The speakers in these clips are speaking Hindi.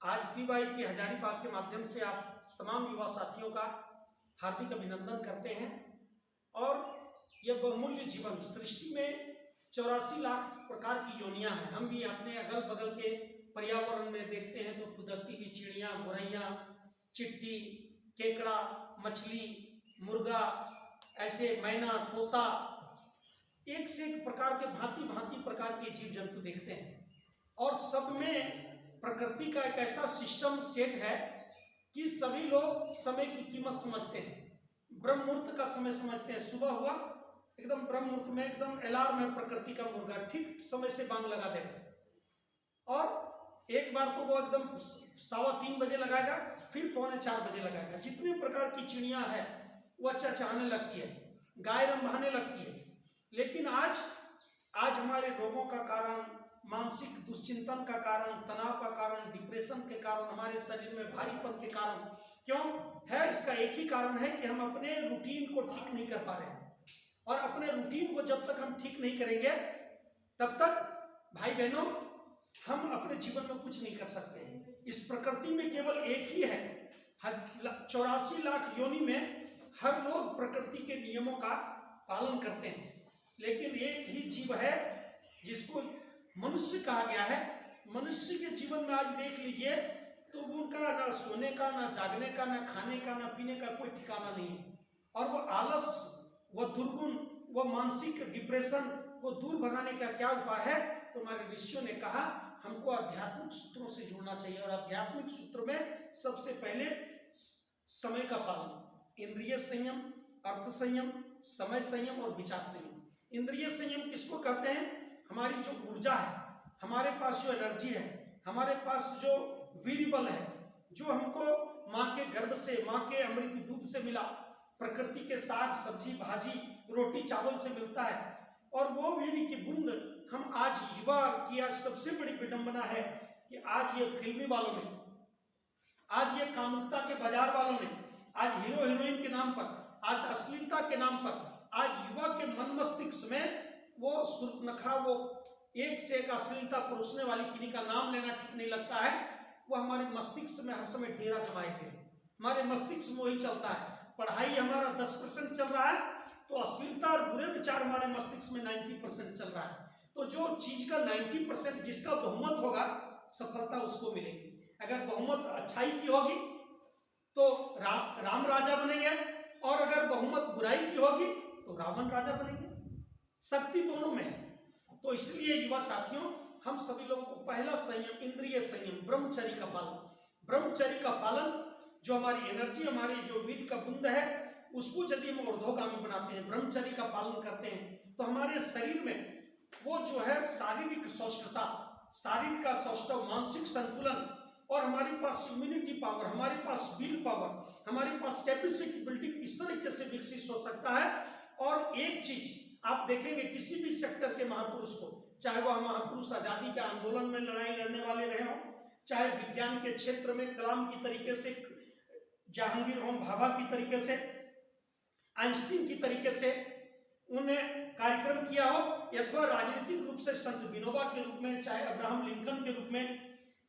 आज PYP हजारीबाग के माध्यम से आप तमाम युवा साथियों का हार्दिक अभिनंदन करते हैं। और यह बहुमूल्य जीवन सृष्टि में 84 लाख प्रकार की योनियां हैं। हम भी अपने अगल बगल के पर्यावरण में देखते हैं तो कुदरती की चिड़िया, गोरैया, चिट्टी, केकड़ा, मछली, मुर्गा, ऐसे मैना, तोता, एक से एक प्रकार के भांति भांति प्रकार के जीव जंतु देखते हैं। और सब में प्रकृति का एक ऐसा सिस्टम सेट है कि सभी लोग समय की कीमत समझते हैं, ब्रह्म मुहूर्त का समय समझते हैं। सुबह हुआ एकदम ब्रह्म मुहूर्त में एकदम अलार्म है प्रकृति का, मुर्गा ठीक समय से बांग लगा देगा। और एक बार तो वो एकदम 3:15 बजे लगाएगा, फिर 3:45 बजे लगाएगा। जितने प्रकार की चिड़िया है वो चहचहाने लगती है, गाय रंभाने लगती है। लेकिन आज हमारे रोगों का कारण, मानसिक दुश्चिंतन का कारण, तनाव का कारण, डिप्रेशन के कारण, हमारे शरीर में भारीपन के कारण क्यों है? इसका एक ही कारण है कि हम अपने रूटीन को ठीक नहीं कर पा रहे हैं। और अपने रूटीन को जब तक हम ठीक नहीं करेंगे तब तक भाई बहनों हम अपने जीवन में कुछ नहीं कर सकते हैं। इस प्रकृति में केवल एक ही है, 84 लाख योनि में हर लोग प्रकृति के नियमों का पालन करते हैं। लेकिन एक ही जीव है जिसको मनुष्य कहा गया है। मनुष्य के जीवन में आज देख लीजिए तो उनका ना सोने का, ना जागने का, ना खाने का, ना पीने का कोई ठिकाना नहीं है। और वो आलस, वो दुर्गुण, वो मानसिक डिप्रेशन को दूर भगाने का क्या उपाय है? तो हमारे ऋषियों ने कहा हमको आध्यात्मिक सूत्रों से जुड़ना चाहिए। और आध्यात्मिक सूत्र में सबसे पहले समय का पालन, इंद्रिय संयम, अर्थ संयम, समय संयम और विचार संयम। इंद्रिय संयम किसको कहते हैं? हमारी जो ऊर्जा है, हमारे पास जो एनर्जी है, हमारे पास जो वीर्य बल है, जो हमको माँ के गर्भ से, माँ के अमृत दूध से मिला, प्रकृति के साग सब्जी भाजी रोटी चावल से मिलता है। और वो वीर्य की बूंद हम आज युवा की आज सबसे बड़ी विडंबना है कि आज ये फिल्मी वालों ने, आज ये कामुकता के बाजार वालों ने, आज हीरो हीरोइन के नाम पर, आज अश्लीलता के नाम पर, आज युवा के मन मस्तिष्क में वो सुर्खनखा, वो एक से एक अश्लीलता परोसने वाली किन्हीं का नाम लेना ठीक नहीं लगता है। वो हमारे मस्तिष्क में हर समय डेरा जमाए हुए हैं। हमारे मस्तिष्क में वही चलता है। पढ़ाई हमारा 10% चल रहा है तो अश्लीलता और बुरे विचार हमारे मस्तिष्क में 90% चल रहा है। तो जो चीज का 90% जिसका बहुमत होगा सफलता उसको मिलेगी। अगर बहुमत अच्छाई की होगी तो राम राजा बनेंगे, और अगर बहुमत बुराई की होगी तो रावण राजा बनेंगे। शक्ति दोनों में है। तो इसलिए युवा साथियों, हम सभी लोगों को पहला संयम, इंद्रिय संयम, ब्रह्मचर्य का पालन, ब्रह्मचर्य का पालन, जो हमारी एनर्जी, हमारी जो वीर्य का बुंद है, उसको यदि हम ऊर्ध्वगामी बनाते हैं, ब्रह्मचर्य का पालन करते हैं, तो हमारे शरीर में वो जो है शारीरिक स्वस्थता, शारीरिक का सौष्ठव, मानसिक संतुलन, और हमारे पास इम्यूनिटी पावर, हमारे पास विल पावर, हमारे पास कैपेसिटी बिल्डिंग इस तरीके से विकसित हो सकता है। और एक चीज आप देखेंगे, किसी भी सेक्टर के महापुरुष को, चाहे वह महापुरुष आजादी के आंदोलन में लड़ाई लड़ने वाले रहे हों, चाहे विज्ञान के क्षेत्र में कलाम की तरीके से, जहांगीर होम भाभा की तरीके से, आइंस्टीन की तरीके से उन्हें कार्यक्रम किया हो, अथवा राजनीतिक रूप से संत विनोबा के रूप में, चाहे अब्राहम लिंकन के रूप में,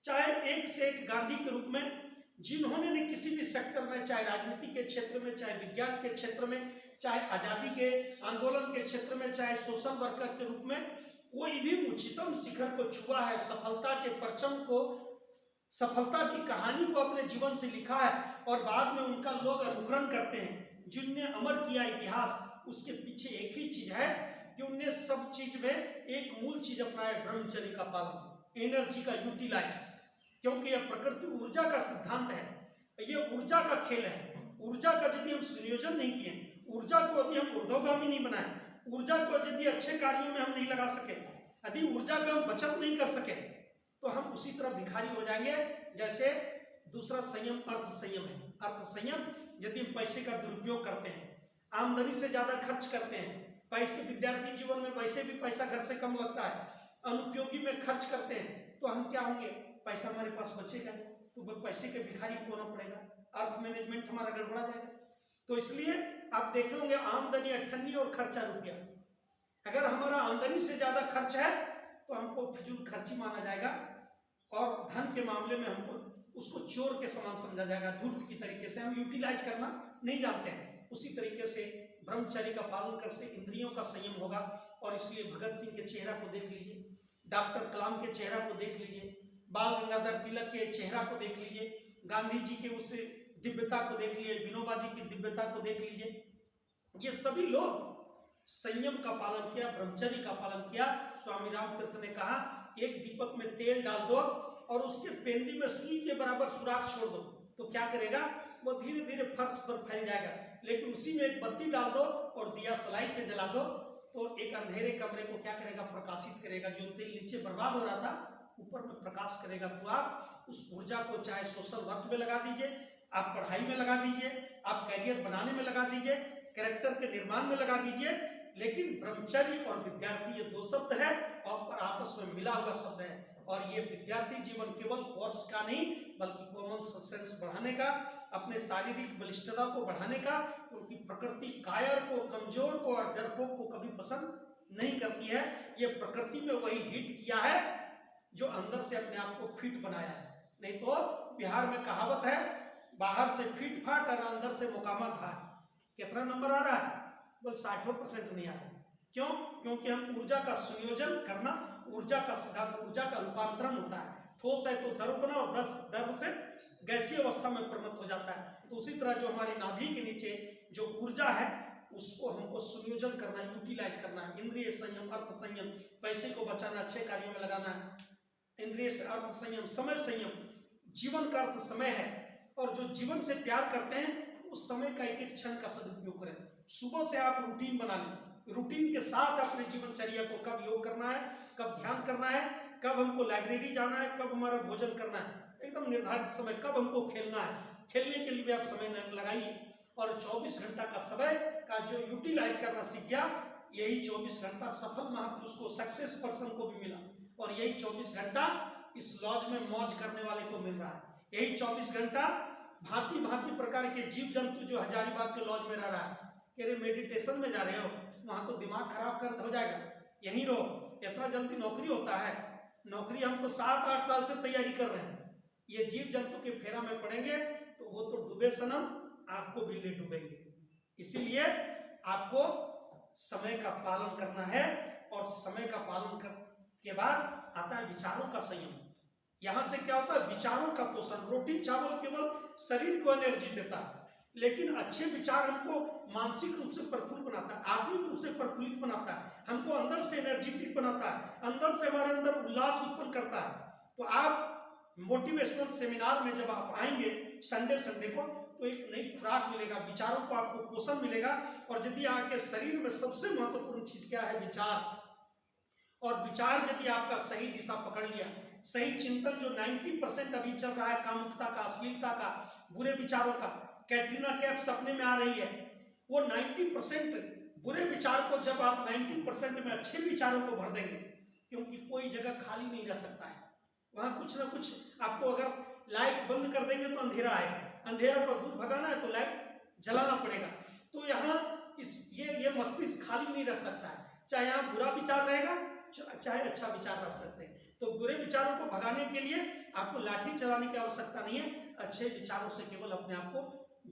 चाहे एक से एक गांधी के रूप में, जिन्होंने ने किसी भी सेक्टर में, चाहे राजनीति के क्षेत्र में, चाहे विज्ञान के क्षेत्र में, चाहे आजादी के आंदोलन के क्षेत्र में, चाहे सोशल वर्कर के रूप में, कोई भी उच्चतम शिखर को छुआ है, सफलता के परचम को, सफलता की कहानी को अपने जीवन से लिखा है, और बाद में उनका लोग अनुकरण करते हैं, जिनने अमर किया इतिहास। उसके पीछे एक ही चीज है कि उनने सब चीज में एक मूल चीज अपनाया, ब्रह्मचर्य का पालन, एनर्जी का यूटिलाइज। क्योंकि यह प्रकृति ऊर्जा का सिद्धांत है, ये ऊर्जा का खेल है। ऊर्जा का यदि हम संयोजन नहीं किए, ऊर्जा को यदि हम ऊर्ध्वगामी नहीं बनाए, ऊर्जा को यदि अच्छे कार्यों में हम नहीं लगा सके, यदि ऊर्जा का हम बचत नहीं कर सके, तो हम उसी तरह भिखारी हो जाएंगे। जैसे दूसरा संयम अर्थ संयम है। अर्थ संयम, यदि हम पैसे का दुरुपयोग करते हैं, आमदनी से ज्यादा खर्च करते हैं, पैसे विद्यार्थी जीवन में वैसे भी पैसा घर से कम लगता है, अनुपयोगी में खर्च करते हैं, तो हम क्या होंगे? पैसा हमारे पास बचेगा तो पैसे के भिखारी को होना पड़ेगा, अर्थ मैनेजमेंट हमारा गड़बड़ा जाएगा। तो इसलिए आप देखे होंगे आमदनी 98 और खर्चा रुपया। अगर हमारा आमदनी से ज्यादा खर्च है तो हमको फिजूल खर्ची माना जाएगा, और धन के मामले में हमको उसको चोर के समान समझा जाएगा, धूर्त की तरीके से हम यूटिलाइज करना नहीं जानते हैं। उसी तरीके से ब्रह्मचर्य का पालन कर से इंद्रियों का संयम होगा। और इसलिए भगत सिंह के चेहरा को देख लीजिए, डॉक्टर कलाम के चेहरा को देख लीजिए, बाल गंगाधर तिलक के चेहरा को देख लीजिए, गांधी जी के उस दिव्यता को देख लीजिए, विनोबा जी की दिव्यता को देख लीजिए। ये सभी लोग संयम का पालन किया, ब्रह्मचर्य का पालन किया। स्वामी राम तीर्थ ने कहा एक दीपक में तेल डाल दो और उसके पेंदी में सुई के बराबर सुराख छोड़ दो, तो क्या करेगा, वो धीरे धीरे फर्श पर फैल जाएगा। लेकिन उसी में एक बत्ती डाल दो और दिया सलाई से जला दो, तो एक अंधेरे कमरे को क्या करेगा, प्रकाशित करेगा। जो तेल नीचे बर्बाद हो रहा था ऊपर में प्रकाश करेगा। तो आप उस ऊर्जा को चाहे सोशल वर्क में लगा दीजिए, आप पढ़ाई में लगा दीजिए, आप कैरियर बनाने में लगा दीजिए, कैरेक्टर के निर्माण में लगा दीजिए। लेकिन ब्रह्मचर्य और विद्यार्थी ये दो शब्द है और आपस में मिला हुआ शब्द है। और ये विद्यार्थी जीवन केवल कोर्स का नहीं बल्कि कॉमन सेंस बढ़ाने का, अपने शारीरिक बलिष्ठता को बढ़ाने का। उनकी प्रकृति कायर को, कमजोर को और डरपोक को कभी पसंद नहीं करती है। ये प्रकृति में वही हिट किया है जो अंदर से अपने आप को फिट बनाया है। नहीं तो बिहार में कहावत है, बाहर से फिट फाट और अंदर से मुकामा घाट। कितना नंबर आ रहा है, बोल 60% नहीं आ रहा। क्यों? क्योंकि हम ऊर्जा का संयोजन करना, ऊर्जा का रूपांतरण होता है। ठोस है तो द्रव बना और द्रव से गैसीय अवस्था में परिणत हो जाता है। तो उसी तरह जो हमारी नाभि के नीचे जो ऊर्जा है उसको हमको संयोजन करना है, यूटिलाइज करना है। इंद्रिय संयम, अर्थ संयम, पैसे को बचाना, अच्छे कार्यों में लगाना है। इंद्रिय से अर्थ संयम, समय संयम, जीवन का अर्थ समय है। और जो जीवन से प्यार करते हैं उस समय का एक एक क्षण का सदुपयोग करें। सुबह से आप रूटीन बना लें, रूटीन के साथ अपने जीवनचर्या को, कब योग करना है, कब ध्यान करना है, कब हमको लाइब्रेरी जाना है, कब हमारा भोजन करना है, एकदम निर्धारित समय, कब हमको खेलना है, खेलने के लिए भी आप समय लगाइए। और 24 घंटा का समय का जो यूटिलाइज करना सीख गया, यही 24 घंटा सफल महापुरुष को, सक्सेस पर्सन को भी मिला। और यही 24 घंटा इस लॉज में मौज करने वाले को मिल रहा है। यही 24 घंटा भांति भांति प्रकार के जीव जंतु जो हजारीबाग के लॉज में रह रहा है, कह रहे मेडिटेशन में जा रहे हो, वहां तो दिमाग खराब कर हो जाएगा, यहीं रहो, इतना जल्दी नौकरी होता है, नौकरी हम तो 7-8 साल से तैयारी कर रहे हैं। ये जीव जंतु के फेरा में पड़ेंगे तो वो तो डूबे सनम, आपको भी ले डूबेंगे। इसीलिए आपको समय का पालन करना है। और समय का पालन के बाद आता है विचारों का संयम। यहां से क्या होता है, विचारों का पोषण। रोटी चावल केवल शरीर को एनर्जी देता है, लेकिन अच्छे विचार हमको मानसिक रूप से प्रफुल्लित बनाता है, आत्मिक रूप से प्रफुल्लित बनाता है, हमको अंदर से एनर्जेटिक बनाता है, अंदर से हमारे अंदर उल्लास उत्पन्न करता है। तो आप मोटिवेशनल सेमिनार में जब आप आएंगे संडे को, तो एक नई खुराक मिलेगा, विचारों को आपको पोषण मिलेगा। और यदि आपके शरीर में सबसे महत्वपूर्ण चीज क्या है, विचार। और विचार यदि आपका सही दिशा पकड़ लिया, सही चिंतन, जो 90% अभी चल रहा है कामुकता का, अश्लीलता का, बुरे विचारों का, कैटरीना कैफ सपने में आ रही है, वो 90% बुरे विचार को जब आप 90% में अच्छे विचारों को भर देंगे, क्योंकि कोई जगह खाली नहीं रह सकता है, वहां कुछ ना कुछ आपको, अगर लाइट बंद कर देंगे तो अंधेरा आएगा, अंधेरा को दूर भगाना है तो लाइट जलाना पड़ेगा। तो यहाँ ये मस्तिष्क खाली नहीं रह सकता है, चाहे यहाँ बुरा विचार रहेगा चाहे अच्छा विचार रख सकते हैं। तो बुरे विचारों को भगाने के लिए आपको लाठी चलाने की आवश्यकता नहीं है, अच्छे विचारों से केवल अपने आप को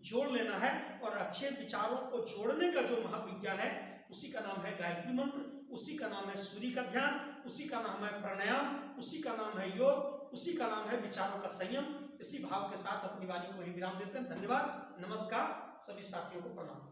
जोड़ लेना है। और अच्छे विचारों को जोड़ने का जो महाविज्ञान है उसी का नाम है गायत्री मंत्र, उसी का नाम है सूर्य का ध्यान, उसी का नाम है प्राणायाम, उसी का नाम है योग, उसी का नाम है विचारों का संयम। इसी भाव के साथ अपनी वाणी को ही विराम देते हैं। धन्यवाद, नमस्कार, सभी साथियों को प्रणाम।